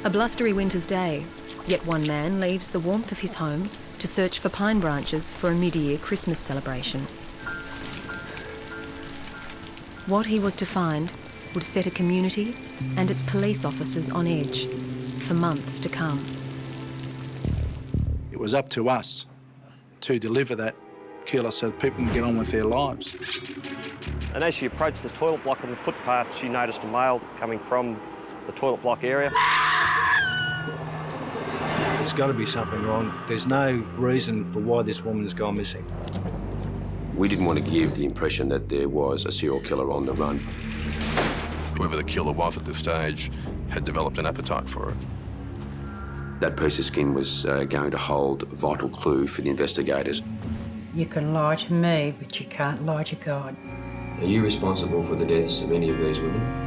A blustery winter's day, yet one man leaves the warmth of his home to search for pine branches for a mid-year Christmas celebration. What he was to find would set a community and its police officers on edge for months to come. It was up to us to deliver that killer so that people can get on with their lives. And as she approached the toilet block on the footpath, she noticed a male coming from the toilet block area. There's got to be something wrong. There's no reason for why this woman's gone missing. We didn't want to give the impression that there was a serial killer on the run. Whoever the killer was at this stage had developed an appetite for it. That piece of skin was going to hold a vital clue for the investigators. You can lie to me, but you can't lie to God. Are you responsible for the deaths of any of these women?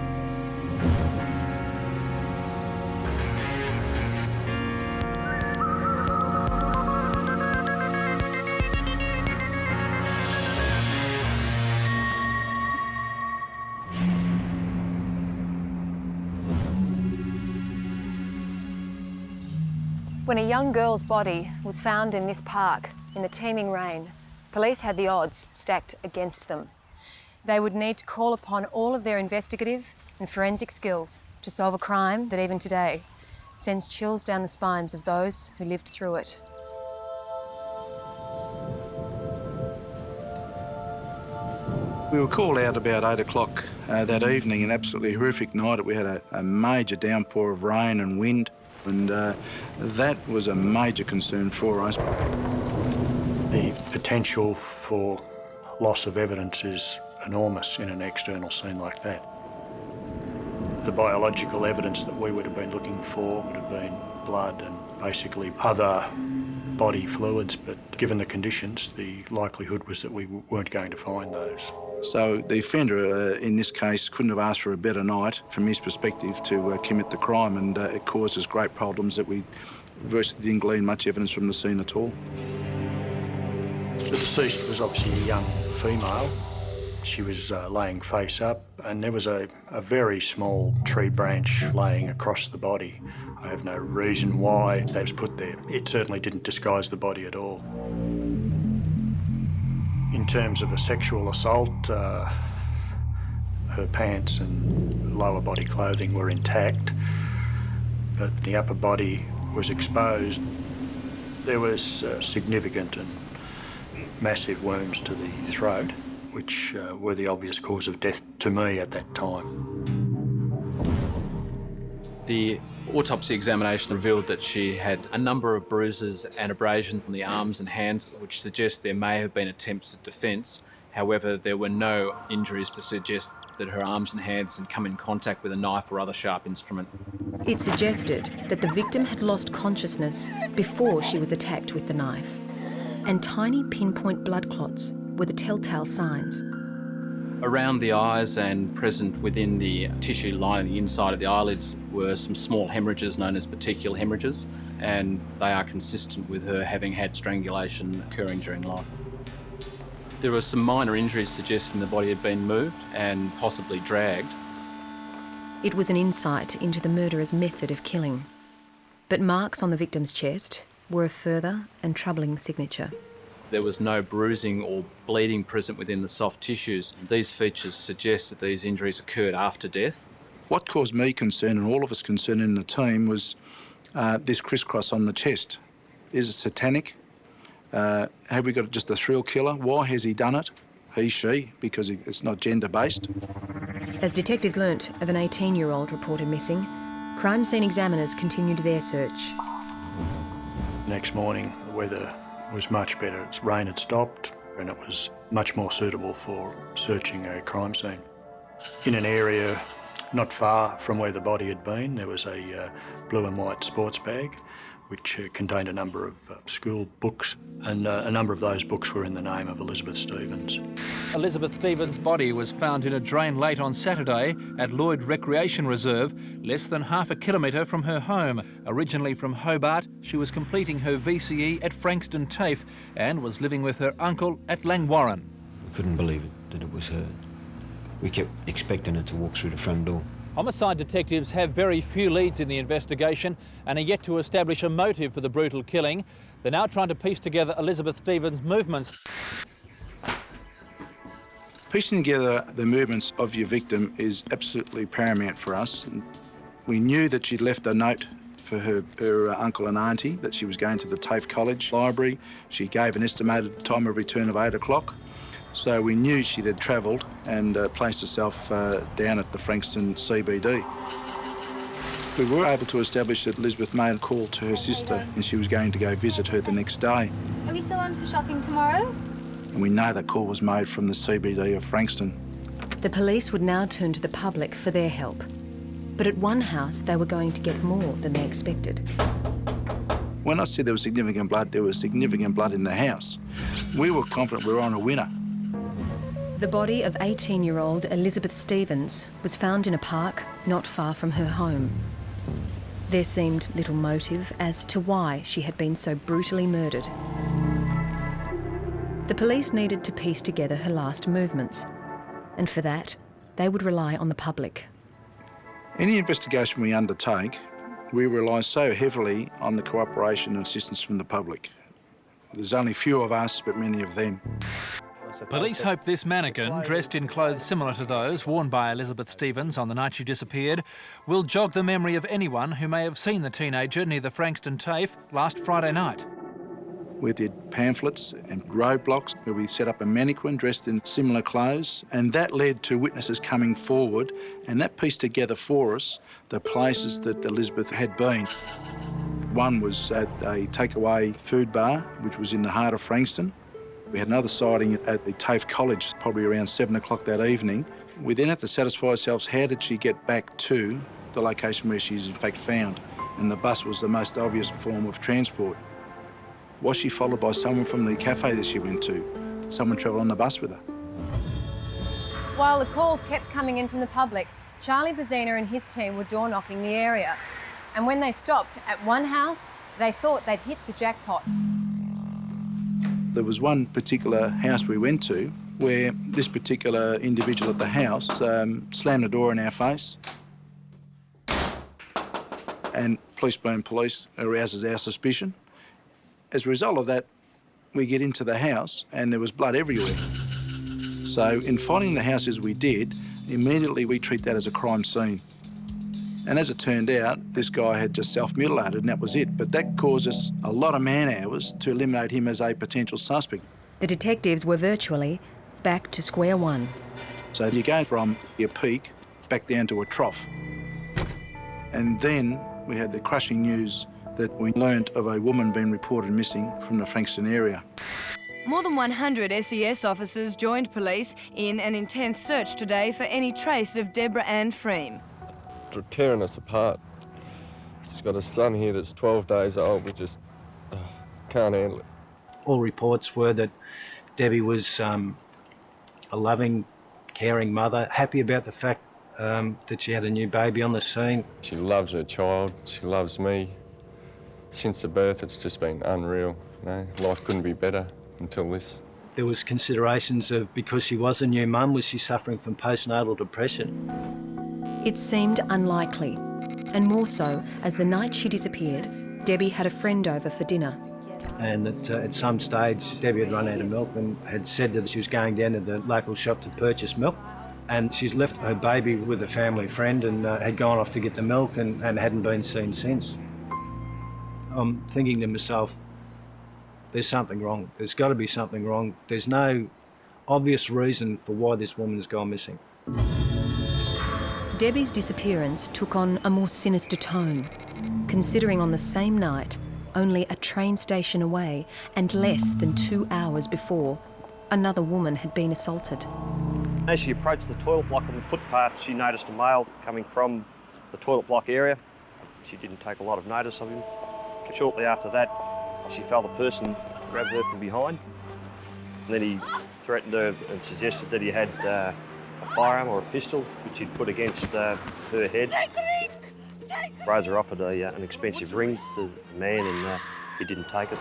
When a young girl's body was found in this park in the teeming rain, police had the odds stacked against them. They would need to call upon all of their investigative and forensic skills to solve a crime that even today sends chills down the spines of those who lived through it. We were called out about 8 o'clock that evening, an absolutely horrific night. We had a major downpour of rain and wind, and that was a major concern for us. The potential for loss of evidence is enormous in an external scene like that. The biological evidence that we would have been looking for would have been blood and basically other body fluids, but given the conditions, the likelihood was that we weren't going to find those. So the offender in this case couldn't have asked for a better night from his perspective to commit the crime, and it caused us great problems that we virtually didn't glean much evidence from the scene at all. The deceased was obviously a young female. She was laying face up, and there was a very small tree branch laying across the body. I have no reason why that was put there. It certainly didn't disguise the body at all. In terms of a sexual assault, her pants and lower body clothing were intact, but the upper body was exposed. There was significant and massive wounds to the throat, which were the obvious cause of death to me at that time. The autopsy examination revealed that she had a number of bruises and abrasions on the arms and hands, which suggests there may have been attempts at defence. However, there were no injuries to suggest that her arms and hands had come in contact with a knife or other sharp instrument. It suggested that the victim had lost consciousness before she was attacked with the knife, and tiny pinpoint blood clots were the telltale signs. Around the eyes and present within the tissue lining the inside of the eyelids were some small hemorrhages known as petechial hemorrhages, and they are consistent with her having had strangulation occurring during life. There were some minor injuries suggesting the body had been moved and possibly dragged. It was an insight into the murderer's method of killing. But marks on the victim's chest were a further and troubling signature. There was no bruising or bleeding present within the soft tissues. These features suggest that these injuries occurred after death. What caused me concern, and all of us concern in the team, was this crisscross on the chest. Is it satanic? Have we got just a thrill killer? Why has he done it? He, she, because it's not gender-based. As detectives learnt of an 18-year-old reported missing, crime scene examiners continued their search. Next morning, the weather was much better. Rain had stopped, and it was much more suitable for searching a crime scene. In an area not far from where the body had been, there was a blue and white sports bag which contained a number of school books, and a number of those books were in the name of Elizabeth Stevens. Elizabeth Stevens' body was found in a drain late on Saturday at Lloyd Recreation Reserve, less than half a kilometre from her home. Originally from Hobart, she was completing her VCE at Frankston TAFE and was living with her uncle at Langwarrin. We couldn't believe it, that it was her. We kept expecting her to walk through the front door. Homicide detectives have very few leads in the investigation and are yet to establish a motive for the brutal killing. They're now trying to piece together Elizabeth Stevens' movements. Piecing together the movements of your victim is absolutely paramount for us. We knew that she'd left a note for her uncle and auntie, that she was going to the TAFE College library. She gave an estimated time of return of 8 o'clock. So we knew she had travelled and placed herself down at the Frankston CBD. We were able to establish that Elizabeth made a call to her sister and she was going to go visit her the next day. Are we still on for shopping tomorrow? And we know that call was made from the CBD of Frankston. The police would now turn to the public for their help. But at one house, they were going to get more than they expected. When I said there was significant blood, there was significant blood in the house. We were confident we were on a winner. The body of 18-year-old Elizabeth Stevens was found in a park not far from her home. There seemed little motive as to why she had been so brutally murdered. The police needed to piece together her last movements, and for that, they would rely on the public. Any investigation we undertake, we rely so heavily on the cooperation and assistance from the public. There's only few of us, but many of them. Police hope this mannequin, dressed in clothes similar to those worn by Elizabeth Stevens on the night she disappeared, will jog the memory of anyone who may have seen the teenager near the Frankston TAFE last Friday night. We did pamphlets and roadblocks where we set up a mannequin dressed in similar clothes, and that led to witnesses coming forward, and that pieced together for us the places that Elizabeth had been. One was at a takeaway food bar, which was in the heart of Frankston. We had another sighting at the TAFE College, probably around 7 o'clock that evening. We then had to satisfy ourselves, how did she get back to the location where she's in fact found? And the bus was the most obvious form of transport. Was she followed by someone from the cafe that she went to? Did someone travel on the bus with her? While the calls kept coming in from the public, Charlie Bazina and his team were door-knocking the area. And when they stopped at one house, they thought they'd hit the jackpot. There was one particular house we went to where this particular individual at the house slammed the door in our face. And police being police arouses our suspicion. As a result of that, we get into the house and there was blood everywhere. So in finding the house as we did, immediately we treat that as a crime scene. And as it turned out, this guy had just self-mutilated and that was it. But that caused us a lot of man-hours to eliminate him as a potential suspect. The detectives were virtually back to square one. So you go from your peak back down to a trough. And then we had the crushing news that we learnt of a woman being reported missing from the Frankston area. More than 100 SES officers joined police in an intense search today for any trace of Deborah Ann Freem. They're tearing us apart. She's got a son here that's 12 days old. We just can't handle it. All reports were that Debbie was a loving, caring mother, happy about the fact that she had a new baby on the scene. She loves her child. She loves me. Since the birth, it's just been unreal. You know, life couldn't be better until this. There was considerations of, because she was a new mum, was she suffering from postnatal depression? It seemed unlikely, and more so as the night she disappeared, Debbie had a friend over for dinner. And that at some stage, Debbie had run out of milk and had said that she was going down to the local shop to purchase milk. And she's left her baby with a family friend and had gone off to get the milk and hadn't been seen since. I'm thinking to myself, there's something wrong. There's got to be something wrong. There's no obvious reason for why this woman has gone missing. Debbie's disappearance took on a more sinister tone, considering on the same night, only a train station away and less than 2 hours before, another woman had been assaulted. As she approached the toilet block on the footpath, she noticed a male coming from the toilet block area. She didn't take a lot of notice of him. Shortly after that, she felt the person grabbed her from behind. And then he threatened her and suggested that he had a firearm or a pistol, which he'd put against her head. Rosa offered an expensive ring to the man and he didn't take it.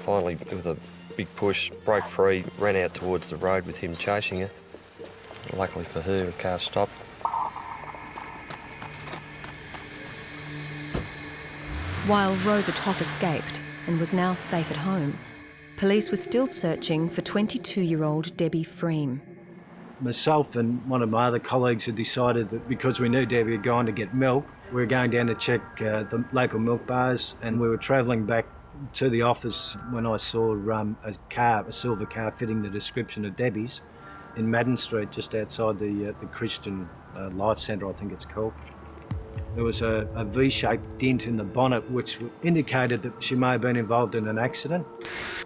Finally, with a big push, broke free, ran out towards the road with him chasing her. Luckily for her, the car stopped. While Rosa Toth escaped and was now safe at home, police were still searching for 22-year-old Debbie Freem. Myself and one of my other colleagues had decided that because we knew Debbie had gone to get milk, we were going down to check the local milk bars, and we were travelling back to the office when I saw a silver car fitting the description of Debbie's in Madden Street, just outside the Christian Life Centre, I think it's called. There was a V-shaped dent in the bonnet which indicated that she may have been involved in an accident.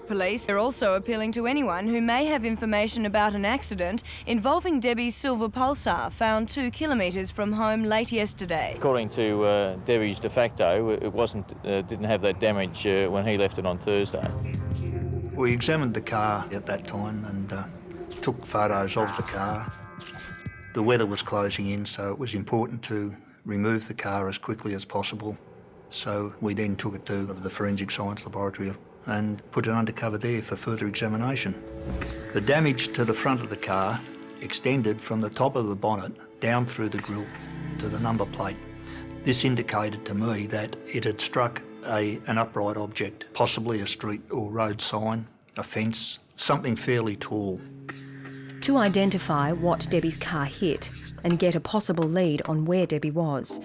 Police are also appealing to anyone who may have information about an accident involving Debbie's silver pulsar found 2 kilometres from home late yesterday. According to Debbie's de facto, it didn't have that damage when he left it on Thursday. We examined the car at that time and took photos of the car. The weather was closing in, so it was important to remove the car as quickly as possible. So we then took it to the Forensic Science Laboratory and put it undercover there for further examination. The damage to the front of the car extended from the top of the bonnet down through the grille to the number plate. This indicated to me that it had struck an upright object, possibly a street or road sign, a fence, something fairly tall. To identify what Debbie's car hit and get a possible lead on where Debbie was,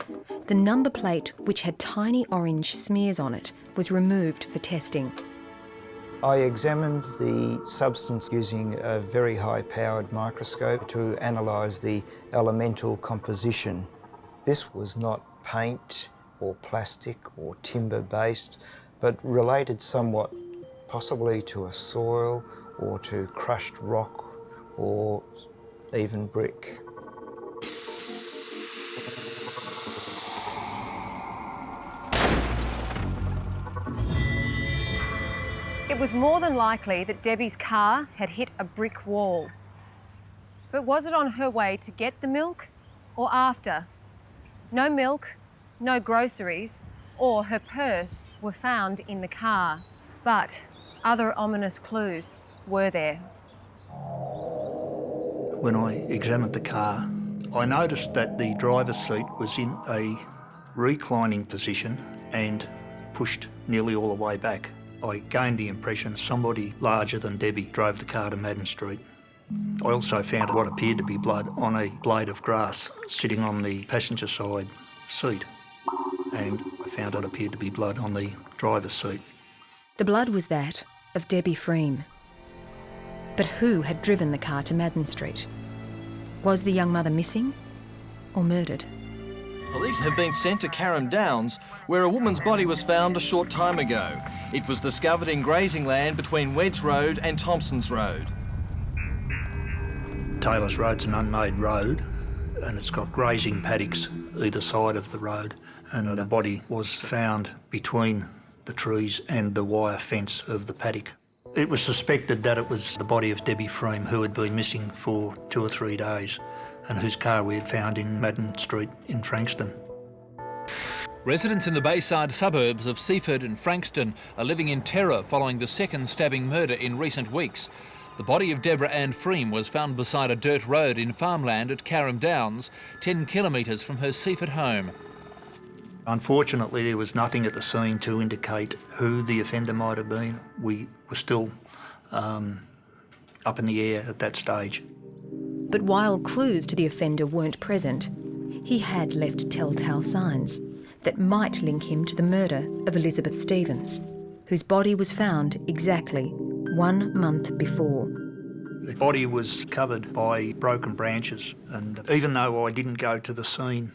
the number plate, which had tiny orange smears on it, was removed for testing. I examined the substance using a very high-powered microscope to analyse the elemental composition. This was not paint or plastic or timber-based, but related somewhat possibly to a soil or to crushed rock or even brick. It was more than likely that Debbie's car had hit a brick wall. But was it on her way to get the milk or after? No milk, no groceries, or her purse were found in the car. But other ominous clues were there. When I examined the car, I noticed that the driver's seat was in a reclining position and pushed nearly all the way back. I gained the impression somebody larger than Debbie drove the car to Madden Street. I also found what appeared to be blood on a blade of grass sitting on the passenger side seat, and I found what appeared to be blood on the driver's seat. The blood was that of Debbie Freem. But who had driven the car to Madden Street? Was the young mother missing or murdered? Police have been sent to Carrum Downs, where a woman's body was found a short time ago. It was discovered in grazing land between Wedge Road and Thompson's Road. Taylor's Road's an unmade road, and it's got grazing paddocks either side of the road, and the body was found between the trees and the wire fence of the paddock. It was suspected that it was the body of Debbie Freem, who had been missing for 2 or 3 days, and whose car we had found in Madden Street in Frankston. Residents in the Bayside suburbs of Seaford and Frankston are living in terror following the second stabbing murder in recent weeks. The body of Deborah Ann Freem was found beside a dirt road in farmland at Carrum Downs, 10 kilometres from her Seaford home. Unfortunately, there was nothing at the scene to indicate who the offender might have been. We were still up in the air at that stage. But while clues to the offender weren't present, he had left telltale signs that might link him to the murder of Elizabeth Stevens, whose body was found exactly 1 month before. The body was covered by broken branches, and even though I didn't go to the scene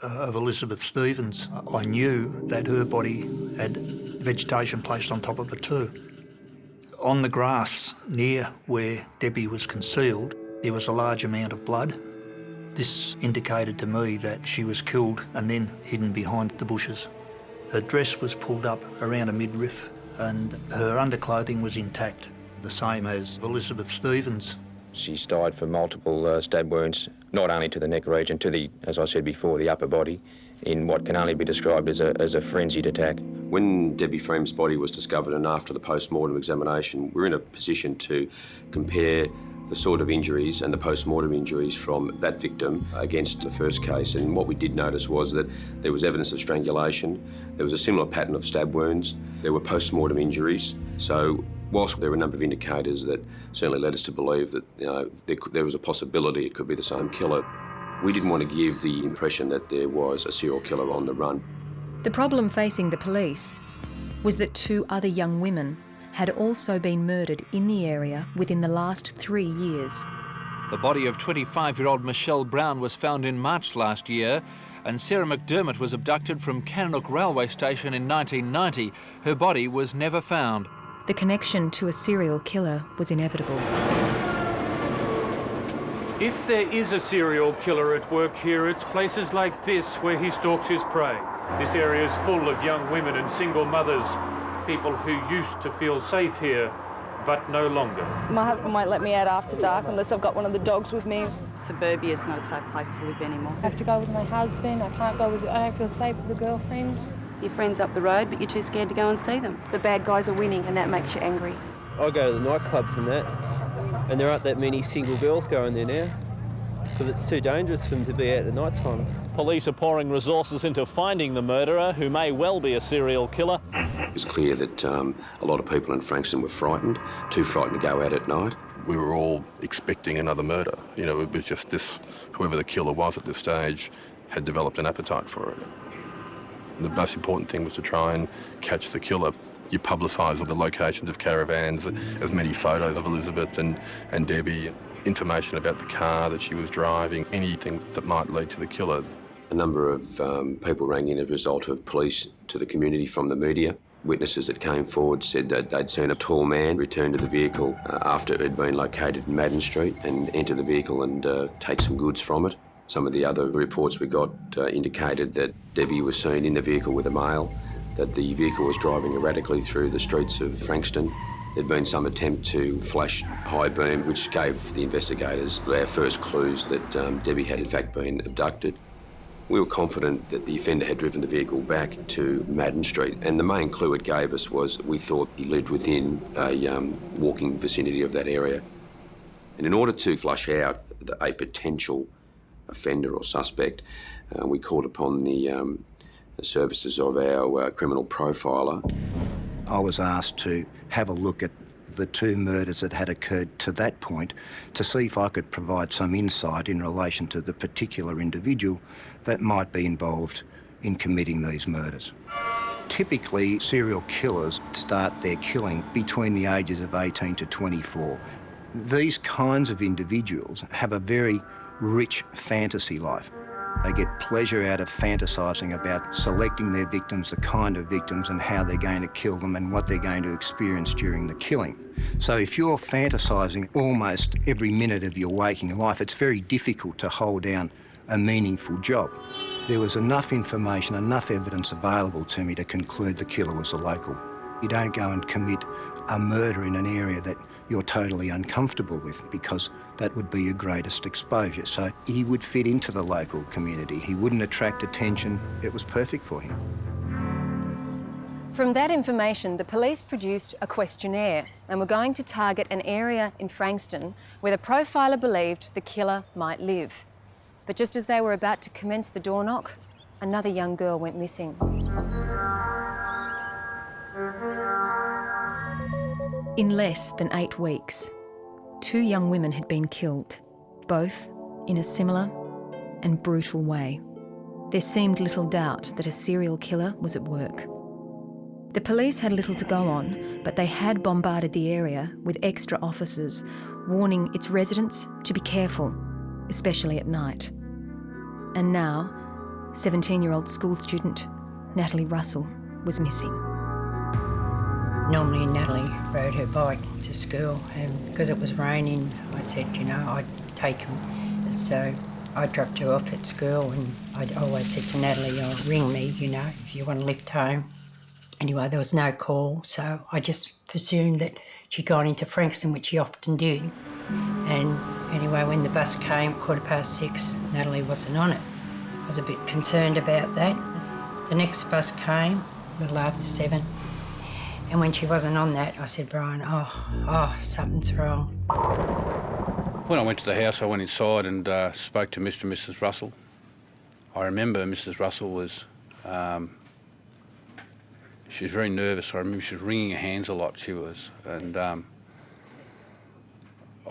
of Elizabeth Stevens, I knew that her body had vegetation placed on top of it too. On the grass near where Debbie was concealed, there was a large amount of blood. This indicated to me that she was killed and then hidden behind the bushes. Her dress was pulled up around a midriff and her underclothing was intact, the same as Elizabeth Stevens. She's died from multiple stab wounds, not only to the neck region, to the, as I said before, the upper body, in what can only be described as a frenzied attack. When Debbie Freem's body was discovered and after the post-mortem examination, we're in a position to compare the sort of injuries and the post-mortem injuries from that victim against the first case. And what we did notice was that there was evidence of strangulation, there was a similar pattern of stab wounds, there were post-mortem injuries. So whilst there were a number of indicators that certainly led us to believe that there was a possibility it could be the same killer, we didn't want to give the impression that there was a serial killer on the run. The problem facing the police was that 2 other young women had also been murdered in the area within the last 3 years. The body of 25-year-old Michelle Brown was found in March last year, and Sarah McDermott was abducted from Cannock Railway Station in 1990. Her body was never found. The connection to a serial killer was inevitable. If there is a serial killer at work here, it's places like this where he stalks his prey. This area is full of young women and single mothers, people who used to feel safe here, but no longer. My husband won't let me out after dark unless I've got one of the dogs with me. Suburbia is not a safe place to live anymore. I have to go with my husband, I don't feel safe with a girlfriend. Your friend's up the road, but you're too scared to go and see them. The bad guys are winning and that makes you angry. I go to the nightclubs and that, and there aren't that many single girls going there now, because it's too dangerous for them to be out at night time. Police are pouring resources into finding the murderer, who may well be a serial killer. It was clear that a lot of people in Frankston were frightened, too frightened to go out at night. We were all expecting another murder. You know, it was just this, whoever the killer was at this stage had developed an appetite for it. The most important thing was to try and catch the killer. You publicise the locations of caravans, as many photos of Elizabeth and Debbie, information about the car that she was driving, anything that might lead to the killer. A number of people rang in as a result of police to the community from the media. Witnesses that came forward said that they'd seen a tall man return to the vehicle after it had been located in Madden Street and enter the vehicle and take some goods from it. Some of the other reports we got indicated that Debbie was seen in the vehicle with a male, that the vehicle was driving erratically through the streets of Frankston. There'd been some attempt to flash high beam, which gave the investigators our first clues that Debbie had in fact been abducted. We were confident that the offender had driven the vehicle back to Madden Street, and the main clue it gave us was we thought he lived within a walking vicinity of that area. And in order to flush out a potential offender or suspect, we called upon the services of our criminal profiler. I was asked to have a look at the 2 murders that had occurred to that point to see if I could provide some insight in relation to the particular individual that might be involved in committing these murders. Typically, serial killers start their killing between the ages of 18 to 24. These kinds of individuals have a very rich fantasy life. They get pleasure out of fantasising about selecting their victims, the kind of victims and how they're going to kill them and what they're going to experience during the killing. So if you're fantasising almost every minute of your waking life, it's very difficult to hold down a meaningful job. There was enough information, enough evidence available to me to conclude the killer was a local. You don't go and commit a murder in an area that you're totally uncomfortable with, because that would be your greatest exposure. So he would fit into the local community. He wouldn't attract attention. It was perfect for him. From that information, the police produced a questionnaire and were going to target an area in Frankston where the profiler believed the killer might live. But just as they were about to commence the door knock, another young girl went missing. In less than 8 weeks, 2 young women had been killed, both in a similar and brutal way. There seemed little doubt that a serial killer was at work. The police had little to go on, but they had bombarded the area with extra officers, warning its residents to be careful, especially at night. And now, 17-year-old school student Natalie Russell was missing. Normally Natalie rode her bike to school, and because it was raining, I said, I'd take him. So I dropped her off at school, and I'd always said to Natalie, ring me, if you want to lift home. Anyway, there was no call, so I just presumed that she'd gone into Frankston, which she often did. And anyway, when the bus came, 6:15, Natalie wasn't on it. I was a bit concerned about that. The next bus came, a little after 7. And when she wasn't on that, I said, Brian, something's wrong. When I went to the house, I went inside and spoke to Mr. and Mrs. Russell. I remember Mrs. Russell was, she was very nervous. I remember she was wringing her hands a lot, she was. And I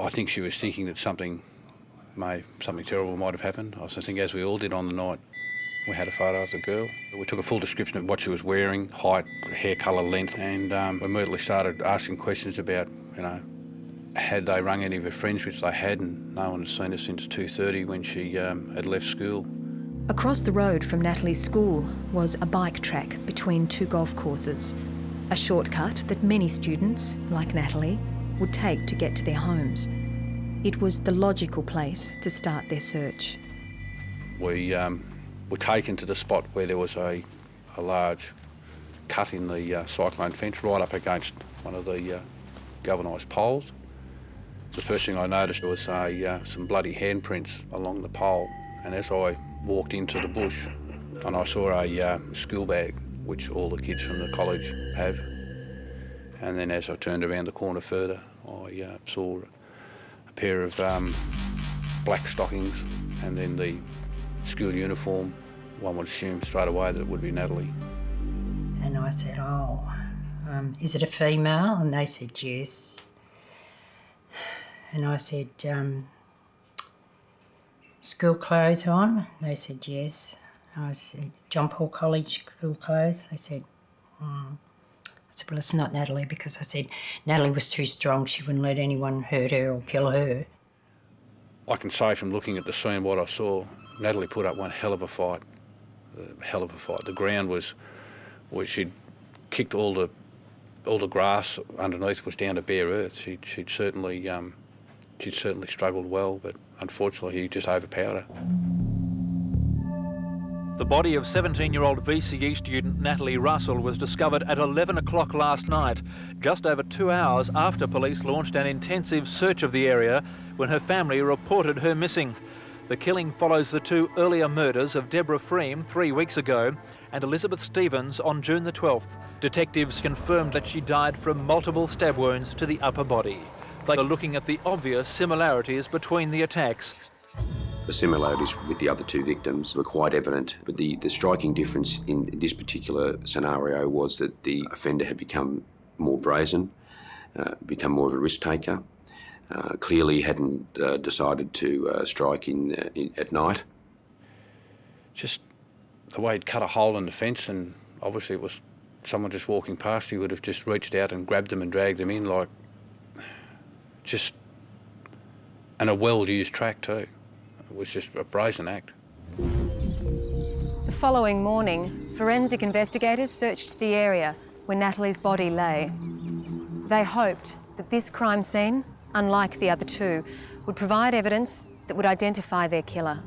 think she was thinking that something terrible might have happened. I think, as we all did on the night, we had a photo of the girl. We took a full description of what she was wearing, height, hair colour, length, and immediately started asking questions about, had they rung any of her friends, which they hadn't. No one had seen her since 2:30 when she had left school. Across the road from Natalie's school was a bike track between two golf courses, a shortcut that many students, like Natalie, would take to get to their homes. It was the logical place to start their search. We were taken to the spot where there was a large cut in the cyclone fence right up against one of the galvanised poles. The first thing I noticed was some bloody handprints along the pole, and as I walked into the bush and I saw a school bag, which all the kids from the college have, and then as I turned around the corner further, I saw a pair of black stockings and then the school uniform. One would assume straight away that it would be Natalie. And I said, is it a female? And they said yes. And I said, school clothes on? They said yes. I said, John Paul College school clothes? They said, I said, well, it's not Natalie, because I said Natalie was too strong. She wouldn't let anyone hurt her or kill her. I can say from looking at the scene what I saw, Natalie put up one hell of a fight. The ground was she'd kicked all the grass underneath was down to bare earth. She'd certainly struggled well, but unfortunately he just overpowered her. The body of 17-year-old VCE student Natalie Russell was discovered at 11 o'clock last night, just over 2 hours after police launched an intensive search of the area when her family reported her missing. The killing follows the two earlier murders of Deborah Freem 3 weeks ago and Elizabeth Stevens on June the 12th. Detectives confirmed that she died from multiple stab wounds to the upper body. They are looking at the obvious similarities between the attacks. The similarities with the other two victims were quite evident, but the striking difference in this particular scenario was that the offender had become more brazen, become more of a risk taker. Clearly hadn't decided to strike at night. Just the way he'd cut a hole in the fence, and obviously it was someone just walking past, he would have just reached out and grabbed them and dragged them in, like, just, and a well-used track too. It was just a brazen act. The following morning, forensic investigators searched the area where Natalie's body lay. They hoped that this crime scene, unlike the other two, would provide evidence that would identify their killer.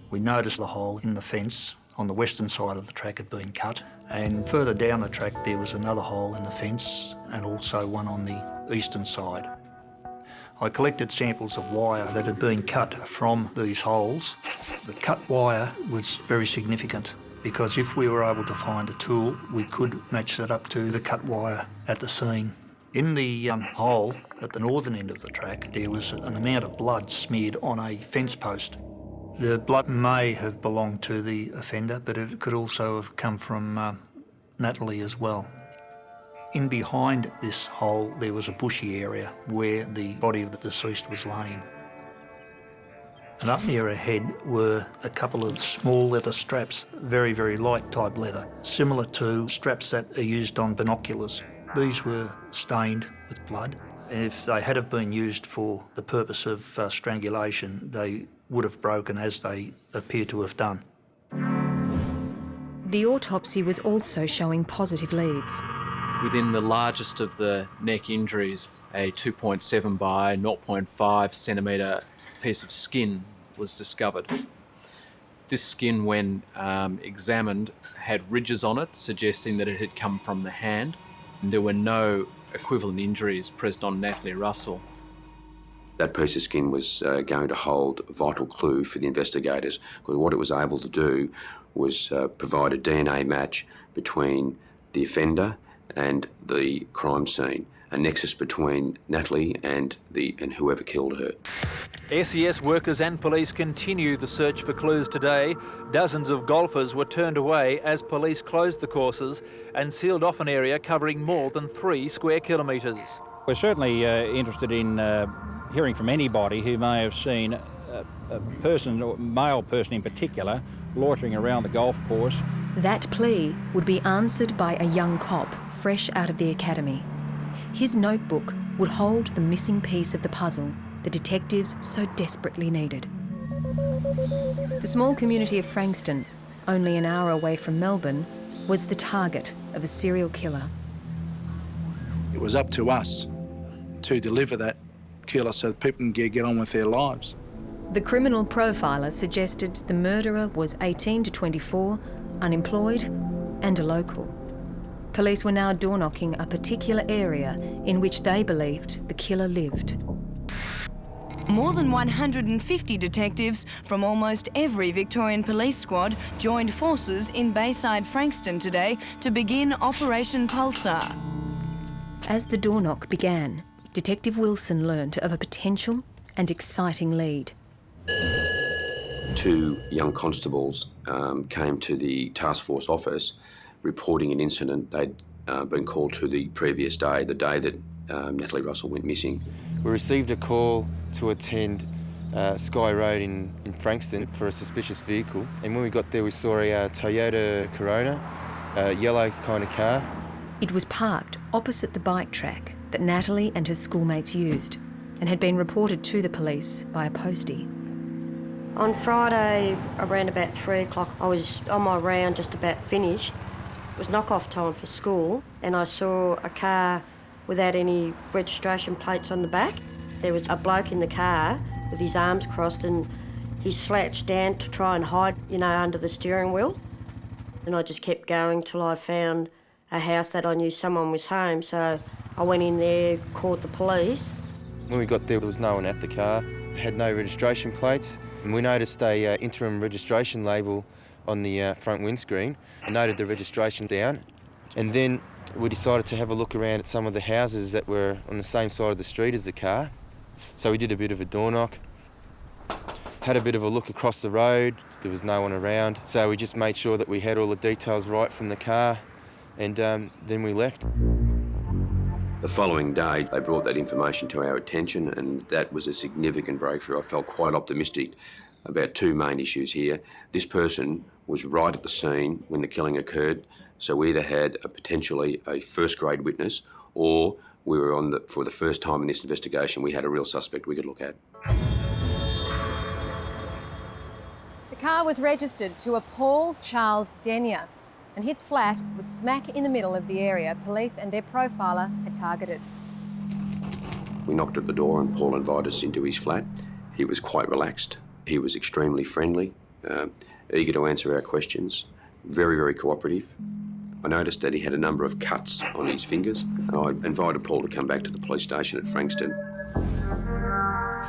We noticed the hole in the fence on the western side of the track had been cut, and further down the track there was another hole in the fence and also one on the eastern side. I collected samples of wire that had been cut from these holes. The cut wire was very significant because if we were able to find a tool, we could match that up to the cut wire at the scene. In the hole at the northern end of the track, there was an amount of blood smeared on a fence post. The blood may have belonged to the offender, but it could also have come from Natalie as well. In behind this hole, there was a bushy area where the body of the deceased was laying. And up near her head were a couple of small leather straps, very, very light type leather, similar to straps that are used on binoculars. These were stained with blood, and if they had have been used for the purpose of strangulation, they would have broken as they appear to have done. The autopsy was also showing positive leads. Within the largest of the neck injuries, a 2.7 by 0.5 centimetre piece of skin was discovered. This skin, when examined, had ridges on it, suggesting that it had come from the hand, and there were no equivalent injuries present on Natalie Russell. That piece of skin was going to hold a vital clue for the investigators, because what it was able to do was provide a DNA match between the offender and the crime scene, a nexus between Natalie and whoever killed her. SES workers and police continue the search for clues today. Dozens of golfers were turned away as police closed the courses and sealed off an area covering more than 3 square kilometres. We're certainly interested in hearing from anybody who may have seen a person, or male person in particular, loitering around the golf course. That plea would be answered by a young cop fresh out of the academy. His notebook would hold the missing piece of the puzzle the detectives so desperately needed. The small community of Frankston, only an hour away from Melbourne, was the target of a serial killer. It was up to us to deliver that killer so that people can get on with their lives. The criminal profiler suggested the murderer was 18 to 24, unemployed and a local. Police were now door-knocking a particular area in which they believed the killer lived. More than 150 detectives from almost every Victorian police squad joined forces in Bayside Frankston today to begin Operation Pulsar. As the door knock began, Detective Wilson learned of a potential and exciting lead. 2 young constables came to the task force office reporting an incident. They'd been called to the previous day, the day that Natalie Russell went missing. We received a call to attend Sky Road in Frankston for a suspicious vehicle, and when we got there we saw a Toyota Corona, a yellow kind of car. It was parked opposite the bike track that Natalie and her schoolmates used and had been reported to the police by a postie. On Friday, around about 3 o'clock, I was on my round, just about finished. It was knock-off time for school, and I saw a car without any registration plates on the back. There was a bloke in the car with his arms crossed, and he slouched down to try and hide, under the steering wheel. And I just kept going till I found a house that I knew someone was home, so I went in there, called the police. When we got there was no one at the car. It had no registration plates, and we noticed a interim registration label on the front windscreen. I noted the registration down, and then we decided to have a look around at some of the houses that were on the same side of the street as the car. So we did a bit of a door knock, had a bit of a look across the road. There was no one around, so we just made sure that we had all the details right from the car, and then we left. The following day, they brought that information to our attention, and that was a significant breakthrough. I felt quite optimistic about 2 main issues here. This person was right at the scene when the killing occurred, so we either had potentially a first-grade witness, or we were for the first time in this investigation, we had a real suspect we could look at. The car was registered to a Paul Charles Denyer, and his flat was smack in the middle of the area police and their profiler had targeted. We knocked at the door and Paul invited us into his flat. He was quite relaxed. He was extremely friendly, eager to answer our questions, very, very cooperative. I noticed that he had a number of cuts on his fingers, and I invited Paul to come back to the police station at Frankston.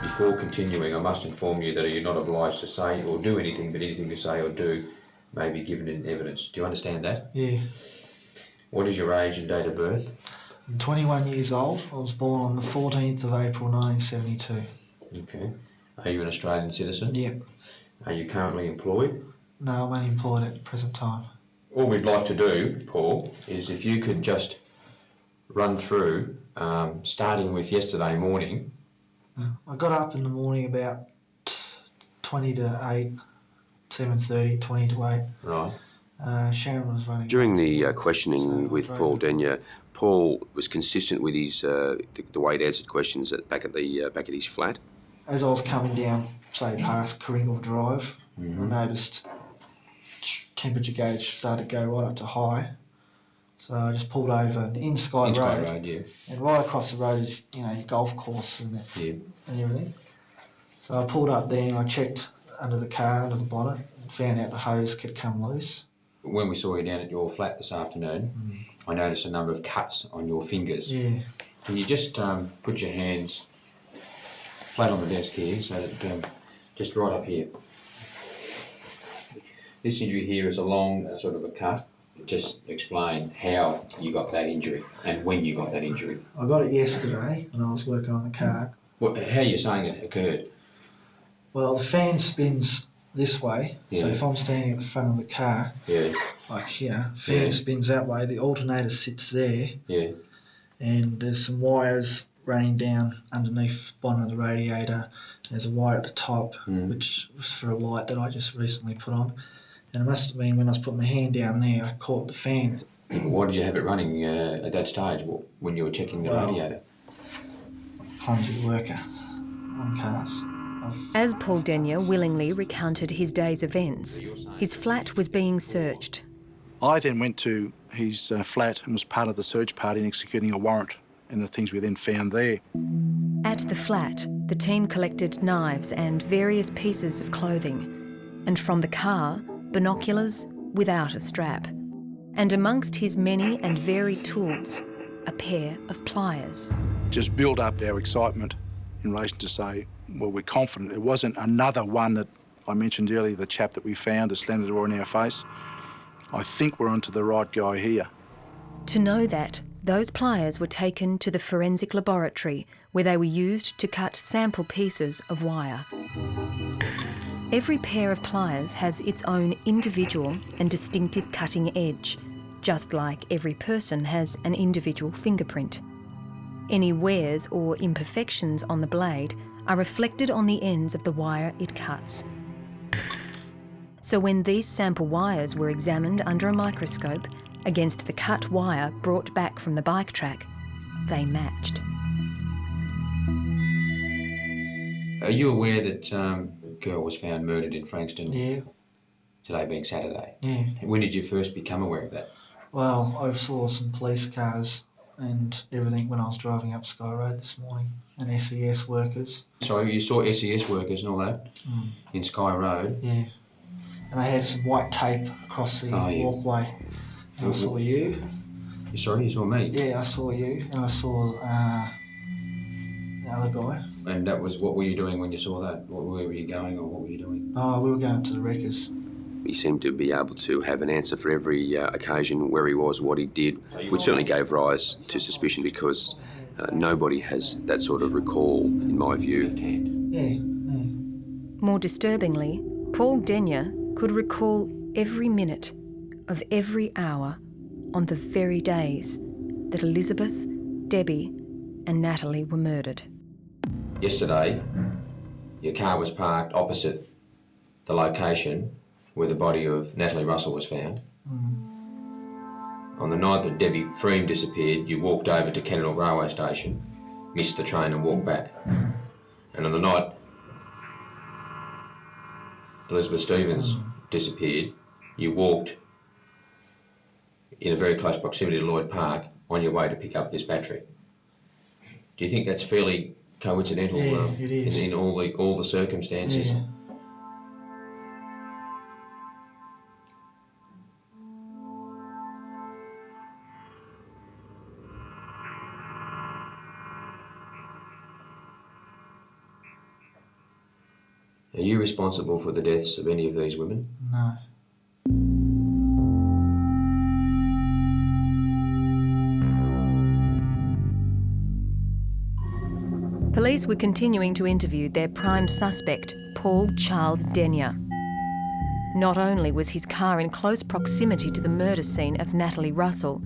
Before continuing, I must inform you that you're not obliged to say or do anything, but anything you say or do may be given in evidence. Do you understand that? Yeah. What is your age and date of birth? I'm 21 years old. I was born on the 14th of April 1972. Okay. Are you an Australian citizen? Yep. Are you currently employed? No, I'm unemployed at the present time. All we'd like to do, Paul, is if you could just run through, starting with yesterday morning. I got up in the morning about 20 to 8, 7:30, 20 to 8. Right. Sharon was running. During the questioning with Paul Denyer, Paul was consistent with his the way he'd answered questions back at his flat. As I was coming down, say past Kringle Drive, I noticed temperature gauge started to go right up to high. So I just pulled over in Sky Road, yeah. And right across the road is, your golf course and everything. So I pulled up there and I checked under the car, under the bonnet, and found out the hose had come loose. When we saw you down at your flat this afternoon, I noticed a number of cuts on your fingers. Yeah. Can you just put your hands flat on the desk here, so that just right up here. This injury here is a long sort of a cut. Just explain how you got that injury and when you got that injury. I got it yesterday when I was working on the car. How are you saying it occurred? Well, the fan spins this way, so if I'm standing at the front of the car, like here, fan spins that way, the alternator sits there, and there's some wires running down underneath the bottom of the radiator. There's a wire at the top, which was for a light that I just recently put on. And it must have been when I was putting my hand down there, I caught the fan. Why did you have it running at that stage when you were checking the radiator? Clumsy worker on cars. As Paul Denyer willingly recounted his day's events, his flat was being searched. I then went to his flat and was part of the search party in executing a warrant, and the things we then found there. At the flat, the team collected knives and various pieces of clothing, and from the car, binoculars without a strap. And amongst his many and varied tools, a pair of pliers. Just built up our excitement in relation to say, well, we're confident. It wasn't another one that I mentioned earlier, the chap that we found that slammed the door in our face. I think we're onto the right guy here. To know that, those pliers were taken to the forensic laboratory where they were used to cut sample pieces of wire. Every pair of pliers has its own individual and distinctive cutting edge, just like every person has an individual fingerprint. Any wears or imperfections on the blade are reflected on the ends of the wire it cuts. So when these sample wires were examined under a microscope against the cut wire brought back from the bike track, they matched. Are you aware that a girl was found murdered in Frankston? Yeah. Today being Saturday? Yeah. When did you first become aware of that? Well, I saw some police cars and everything when I was driving up Sky Road this morning, and SES workers. So you saw SES workers and all that in Sky Road? Yeah. And they had some white tape across the walkway. And I saw you. Sorry, you saw me? Yeah, I saw you, and I saw the other guy. And that was, what were you doing when you saw that? Where were you going, or what were you doing? Oh, we were going up to the wreckers. He seemed to be able to have an answer for every occasion, where he was, what he did, which certainly gave rise to suspicion because nobody has that sort of recall, in my view. Yeah. More disturbingly, Paul Denyer could recall every minute of every hour on the very days that Elizabeth, Debbie and Natalie were murdered. Yesterday, your car was parked opposite the location where the body of Natalie Russell was found. On the night that Debbie Freem disappeared, you walked over to Kennedall Railway Station, missed the train and walked back. And on the night Elizabeth Stevens disappeared, you walked in a very close proximity to Lloyd Park on your way to pick up this battery. Do you think that's fairly coincidental? Yeah, it is. In all the circumstances? Yeah. Are you responsible for the deaths of any of these women? No. Police were continuing to interview their prime suspect, Paul Charles Denyer. Not only was his car in close proximity to the murder scene of Natalie Russell,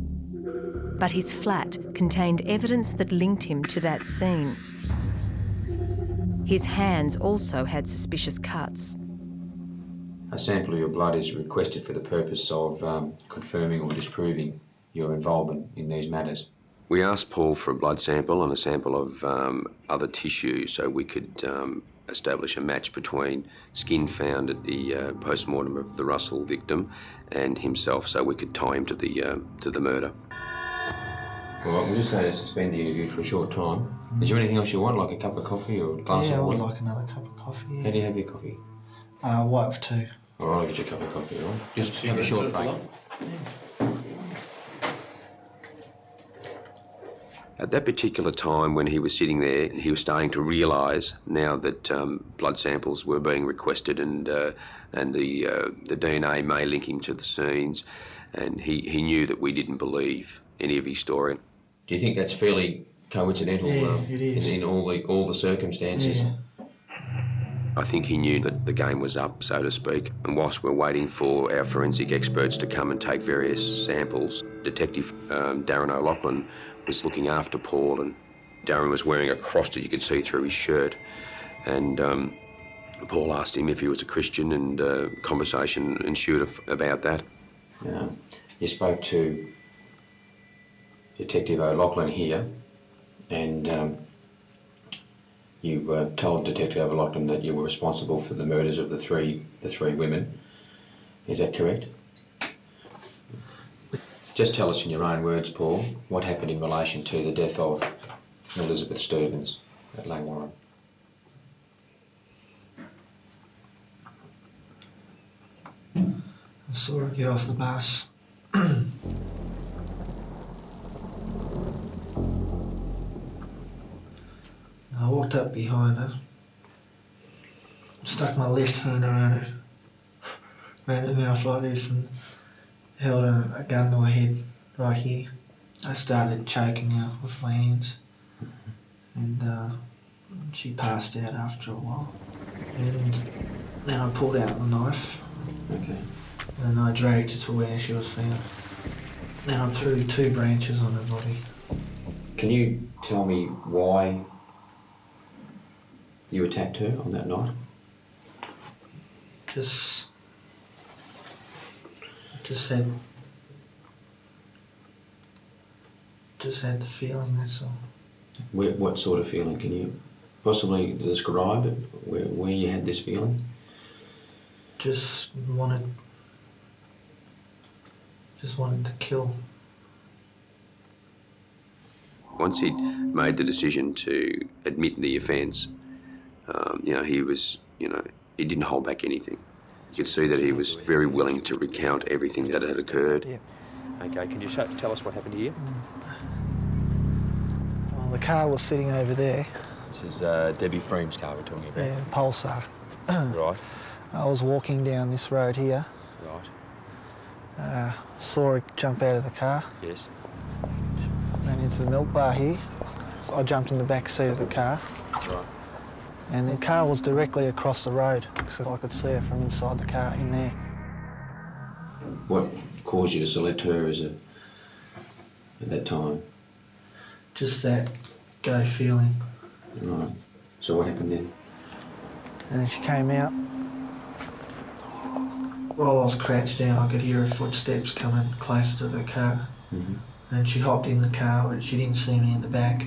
but his flat contained evidence that linked him to that scene. His hands also had suspicious cuts. A sample of your blood is requested for the purpose of confirming or disproving your involvement in these matters. We asked Paul for a blood sample and a sample of other tissue so we could establish a match between skin found at the post-mortem of the Russell victim and himself, so we could tie him to the murder. All right, we're just going to suspend the interview for a short time. Is there anything else you want, like a cup of coffee or a glass of water? Yeah, I would like another cup of coffee. Yeah. How do you have your coffee? White with two. All right, I'll get you a cup of coffee, all right? Just have a short break. At that particular time when he was sitting there, he was starting to realise now that blood samples were being requested and the DNA may link him to the scenes, and he knew that we didn't believe any of his story. Do you think that's fairly coincidental? Yeah, it is. In all the circumstances? Yeah. I think he knew that the game was up, so to speak, and whilst we're waiting for our forensic experts to come and take various samples, Detective Darren O'Loughlin was looking after Paul, and Darren was wearing a cross that you could see through his shirt, and Paul asked him if he was a Christian, and conversation ensued about that. You spoke to Detective O'Loughlin here, and you told Detective O'Loughlin that you were responsible for the murders of the three women. Is that correct? Just tell us in your own words, Paul, what happened in relation to the death of Elizabeth Stevens at Langwarrin. I saw her get off the bus. I walked up behind her, stuck my left hand around her, ran her mouth like this and held a gun to her head right here. I started choking her with my hands, and she passed out after a while. And then I pulled out the knife, and I dragged her to where she was found. Then I threw 2 branches on her body. Can you tell me why you attacked her on that night? Just had the feeling, that's all. What sort of feeling? Can you possibly describe it, where you had this feeling? Just wanted to kill. Once he'd made the decision to admit the offence, he didn't hold back anything. You could see that he was very willing to recount everything that had occurred. Yeah. Okay, can you tell us what happened here? Well, the car was sitting over there. This is Debbie Freem's car we're talking about. Yeah, Pulsar. Right. I was walking down this road here. Right. Saw her jump out of the car. Yes. Ran into the milk bar here. So I jumped in the back seat of the car. Right. And the car was directly across the road, so I could see her from inside the car in there. What caused you to select her at that time? Just that go feeling. Right. So what happened then? And then she came out. While I was crouched down, I could hear her footsteps coming closer to the car. And she hopped in the car, but she didn't see me in the back.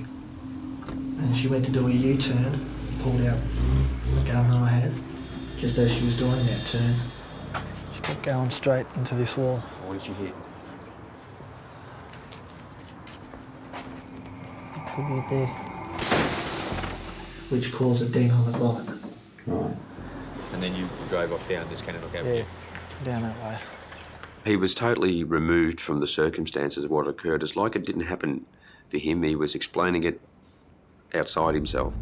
And she went to do a U-turn, pulled out the gun that I had, just as she was doing that turn. She kept going straight into this wall. What did you hit? It could be there. Which caused a dent on the bonnet. Right. And then you drove off down this Cannon Avenue? Yeah, down that way. He was totally removed from the circumstances of what occurred. It's like it didn't happen for him. He was explaining it outside himself.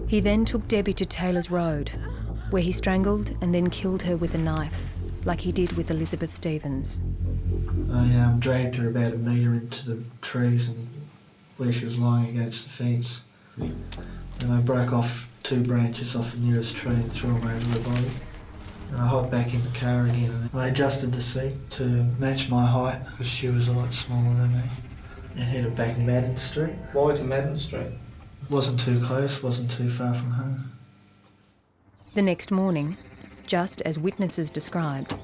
He then took Debbie to Taylor's Road, where he strangled and then killed her with a knife, like he did with Elizabeth Stevens. I dragged her about a metre into the trees and where she was lying against the fence. And I broke off 2 branches off the nearest tree and threw them over her body. And I hopped back in the car again and I adjusted the seat to match my height because she was a lot smaller than me. And headed back Madden Street. Why to Madden Street? Wasn't too close, wasn't too far from home. The next morning, just as witnesses described,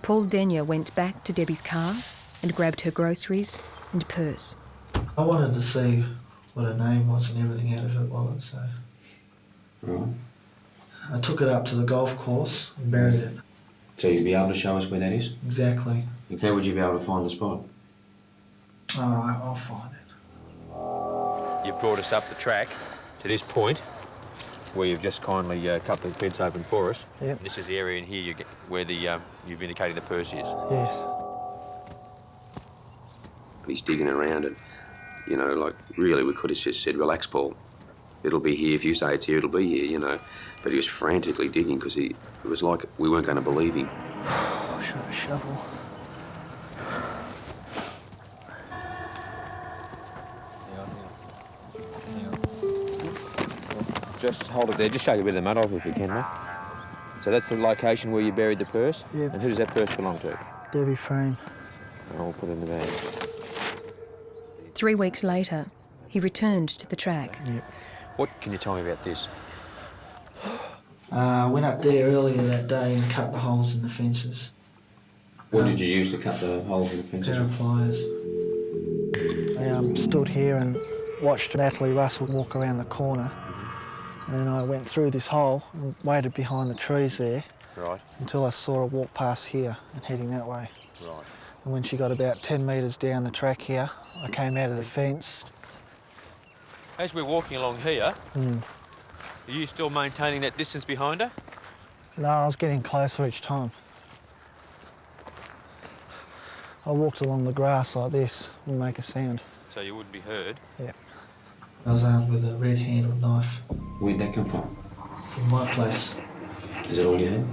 Paul Denyer went back to Debbie's car and grabbed her groceries and purse. I wanted to see what her name was and everything out of her wallet, so... Right. I took it up to the golf course and buried it. So you'd be able to show us where that is? Exactly. And how would you be able to find the spot? All right, I'll find it. You've brought us up the track to this point where you've just kindly cut the fence open for us. Yep. And this is the area in here where you've indicated the purse is. Yes. He's digging around and You know, like, really, we could have just said, relax, Paul. It'll be here. If you say it's here, it'll be here, you know. But he was frantically digging because it was like we weren't going to believe him. I should have a shovel. Just hold it there. Just shake it with the mud off if you can, mate. So that's the location where you buried the purse? Yep. And who does that purse belong to? Debbie Frame. I'll put it in the bag. 3 weeks later, he returned to the track. Yep. What can you tell me about this? I went up there earlier that day and cut the holes in the fences. What did you use to cut the holes in the fences? Pair of pliers. I stood here and watched Natalie Russell walk around the corner. And then I went through this hole and waited behind the trees there. Right. Until I saw her walk past here and heading that way. Right. And when she got about 10 metres down the track here, I came out of the fence. As we're walking along here, are you still maintaining that distance behind her? No, I was getting closer each time. I walked along the grass like this and make a sound. So you wouldn't be heard? Yeah. I was armed with a red-handled knife. Where'd that come from? From my place. Is that all you had?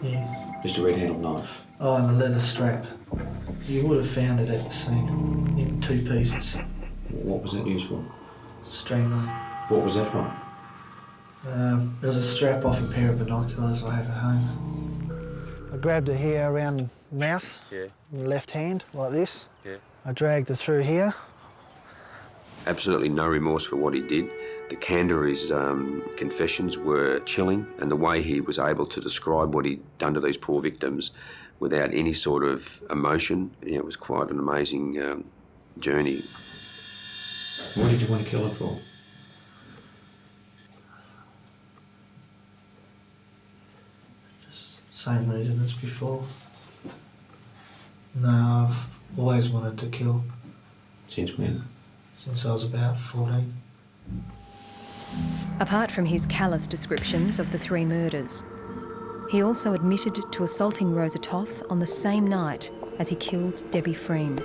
Yeah. Just a red-handled knife? Oh, and a leather strap. You would have found it at the scene, in 2 pieces. What was that used for? Strangling. What was that from? It was a strap off a pair of binoculars I had at home. I grabbed her here around the mouth, yeah, with the left hand, like this. Yeah. I dragged her through here. Absolutely no remorse for what he did. The candour of his confessions were chilling, and the way he was able to describe what he'd done to these poor victims without any sort of emotion, it was quite an amazing journey. What did you want to kill her for? Just same reason as before. No, I've always wanted to kill. Since when? Since I was about 14. Apart from his callous descriptions of the 3 murders, he also admitted to assaulting Rosa Toth on the same night as he killed Debbie Freem.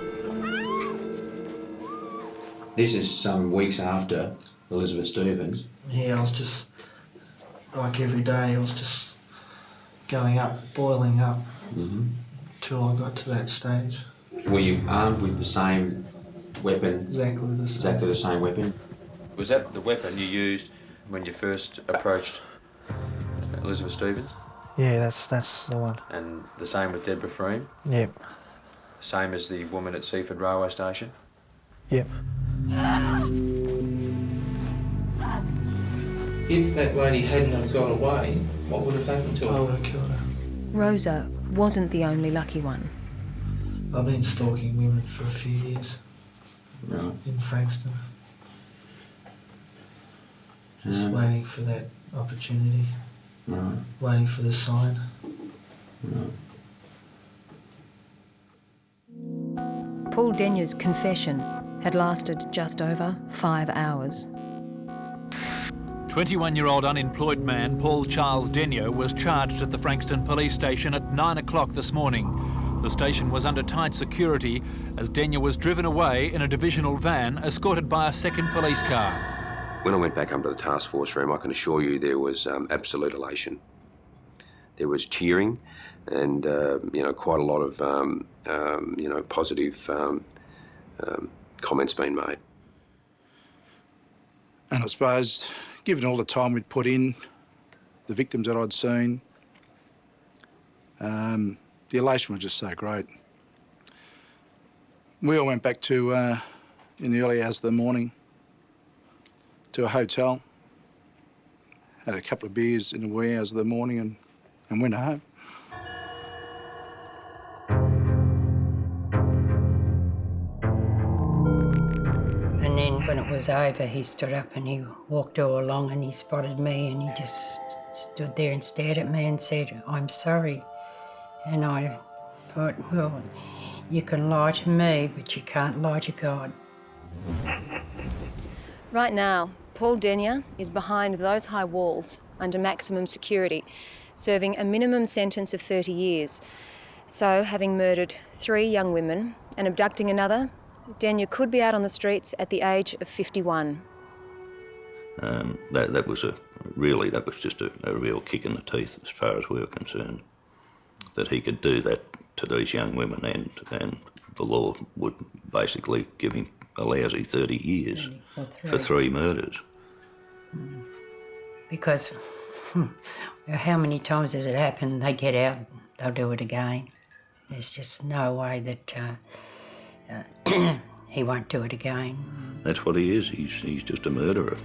This is some weeks after Elizabeth Stevens. Yeah, I was just, like every day, I was just going up, boiling up, till I got to that stage. Were you armed with the same weapon? Exactly the same. Exactly the same weapon? Was that the weapon you used when you first approached Elizabeth Stevens? Yeah, that's the one. And the same with Deborah Freem? Yep. Same as the woman at Seaford Railway Station? Yep. If that lady hadn't have got away, what would have happened to her? I would have killed her. Rosa wasn't the only lucky one. I've been stalking women for a few years. Right. In Frankston. Just waiting for that opportunity. Right. Waiting for the sign. Right. Paul Denya's confession had lasted just over 5 hours. 21-year-old unemployed man Paul Charles Denyo was charged at the Frankston police station at 9 o'clock this morning. The station was under tight security as Denyo was driven away in a divisional van escorted by a second police car. When I went back up to the task force room, I can assure you there was absolute elation. There was cheering and, quite a lot of, positive comments being made. And I suppose, given all the time we'd put in, the victims that I'd seen, the elation was just so great. We all went back to, in the early hours of the morning, to a hotel, had a couple of beers in the wee hours of the morning and went home. And then when it was over, he stood up and he walked all along and he spotted me and he just stood there and stared at me and said, "I'm sorry." And I thought, well, you can lie to me, but you can't lie to God. Right now, Paul Denya is behind those high walls under maximum security, serving a minimum sentence of 30 years. So, having murdered 3 young women and abducting another, Daniel could be out on the streets at the age of 51. That was just a real kick in the teeth as far as we were concerned, that he could do that to these young women, and the law would basically give him a lousy 30 years for 3 murders. Because how many times has it happened, they get out, they'll do it again. There's just no way that he won't do it again. That's what he is. He's just a murderer.